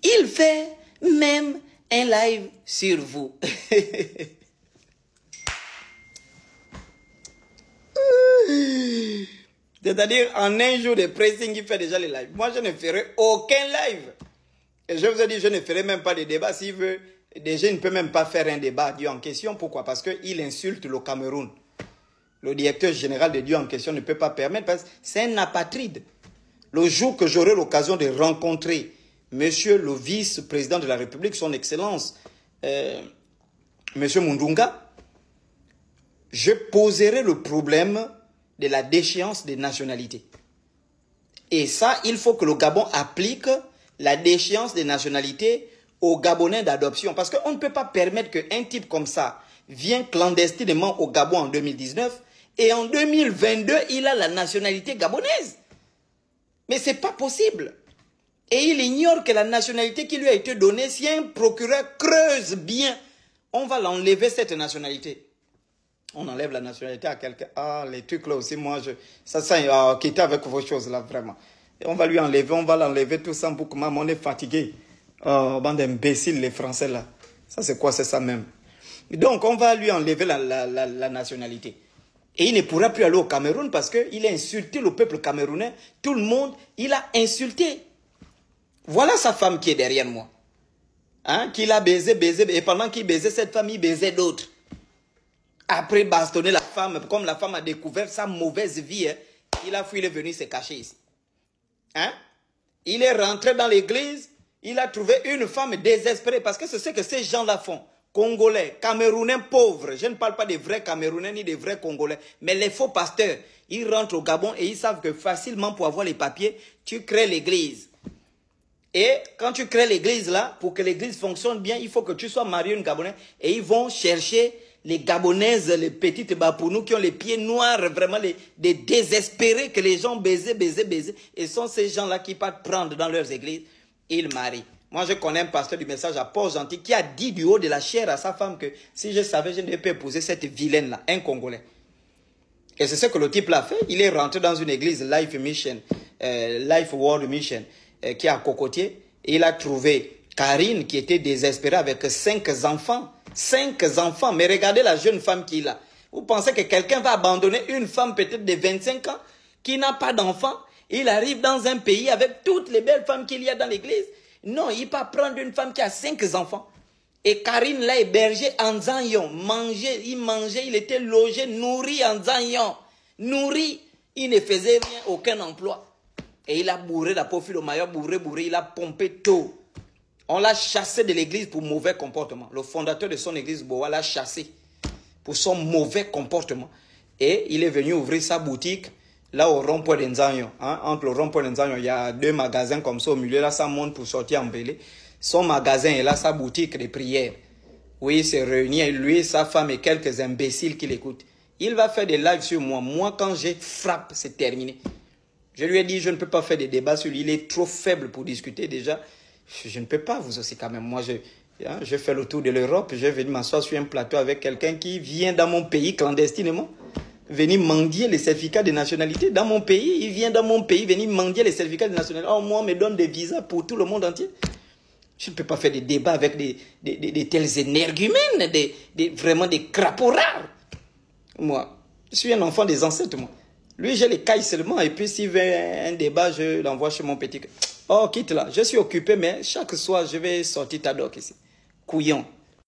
Il fait même un live sur vous. C'est-à-dire, en un jour de pressing, il fait déjà les lives. Moi, je ne ferai aucun live. Et je vous ai dit, je ne ferai même pas de débat. S'il veut, déjà, il ne peut même pas faire un débat Dieu en question. Pourquoi? Parce qu'il insulte le Cameroun. Le directeur général de Dieu en question ne peut pas permettre parce que c'est un apatride. Le jour que j'aurai l'occasion de rencontrer monsieur le vice-président de la République, son excellence, monsieur Mundunga, je poserai le problème de la déchéance des nationalités. Et ça, il faut que le Gabon applique la déchéance des nationalités aux Gabonais d'adoption. Parce qu'on ne peut pas permettre qu'un type comme ça vienne clandestinement au Gabon en 2019 et en 2022, il a la nationalité gabonaise. Mais ce n'est pas possible. Et il ignore que la nationalité qui lui a été donnée, si un procureur creuse bien, on va l'enlever cette nationalité. On enlève la nationalité à quelqu'un. Ah, les trucs là aussi, moi, ça quitter avec vos choses là, vraiment. Et on va lui enlever, on va l'enlever tout ça en boucle. On est fatigué. Oh, bande d'imbéciles, les Français là. Ça, c'est quoi? C'est ça même. Donc, on va lui enlever la nationalité. Et il ne pourra plus aller au Cameroun parce qu'il a insulté le peuple camerounais. Tout le monde, il a insulté. Voilà sa femme qui est derrière moi. Hein? Qu'il a baisé. Et pendant qu'il baisait cette femme, il baisait d'autres. Après bastonner la femme, comme la femme a découvert sa mauvaise vie, hein, il a fui, il est venu se cacher ici. Hein? Il est rentré dans l'église, il a trouvé une femme désespérée, parce que c'est ce que ces gens-là font. Congolais, Camerounais pauvres, je ne parle pas des vrais Camerounais ni des vrais Congolais, mais les faux pasteurs, ils rentrent au Gabon et ils savent que facilement pour avoir les papiers, tu crées l'église. Et quand tu crées l'église là, pour que l'église fonctionne bien, il faut que tu sois marié une Gabonaise. Et ils vont chercher les Gabonaises, les petites Bapounou qui ont les pieds noirs, vraiment des désespérés que les gens baisaient. Et sont ces gens-là qui partent prendre dans leurs églises, ils marient. Moi, je connais un pasteur du message à Port-Gentil qui a dit du haut de la chair à sa femme que si je savais, je ne devais pas épouser cette vilaine-là, un Congolais. Et c'est ce que le type l'a fait. Il est rentré dans une église Life Mission, Life World Mission, qui est à Cocotier. Et il a trouvé Karine qui était désespérée avec 5 enfants. 5 enfants. Mais regardez la jeune femme qu'il a. Vous pensez que quelqu'un va abandonner une femme peut-être de 25 ans qui n'a pas d'enfant? Il arrive dans un pays avec toutes les belles femmes qu'il y a dans l'église. Non, il peut prendre une femme qui a 5 enfants. Et Karine l'a hébergé en Zanyon. Il mangeait, il était logé, nourri en Zanyon. Nourri. Il ne faisait rien, aucun emploi. Et il a bourré la pauvre fille, le maillot bourré, il a pompé tout. On l'a chassé de l'église pour mauvais comportement. Le fondateur de son église, Boa, l'a chassé pour son mauvais comportement. Et il est venu ouvrir sa boutique là au rond-point d'Enzanyon. Hein? Entre le rond-point d'Enzanyon, il y a 2 magasins comme ça au milieu. Là, ça monte pour sortir en Bélé. Son magasin est là, sa boutique de prière. Oui, il s'est réuni, lui, sa femme et quelques imbéciles qui l'écoutent. Il va faire des lives sur moi. Moi, quand je frappe, c'est terminé. Je lui ai dit, je ne peux pas faire des débats sur lui. Il est trop faible pour discuter déjà. Je ne peux pas, vous aussi quand même. Moi, je fais le tour de l'Europe. Je vais venir m'asseoir sur un plateau avec quelqu'un qui vient dans mon pays clandestinement. Venir mendier les certificats de nationalité dans mon pays. Il vient dans mon pays venir mendier les certificats de nationalité. Oh, moi, on me donne des visas pour tout le monde entier. Je ne peux pas faire des débats avec des tels énergumènes, vraiment des crapauds rares. Moi, je suis un enfant des ancêtres, moi. Lui, je les caille seulement. Et puis, s'il veut un débat, je l'envoie chez mon petit. Oh, quitte là. Je suis occupé, mais chaque soir, je vais sortir ta doc ici. Couillon.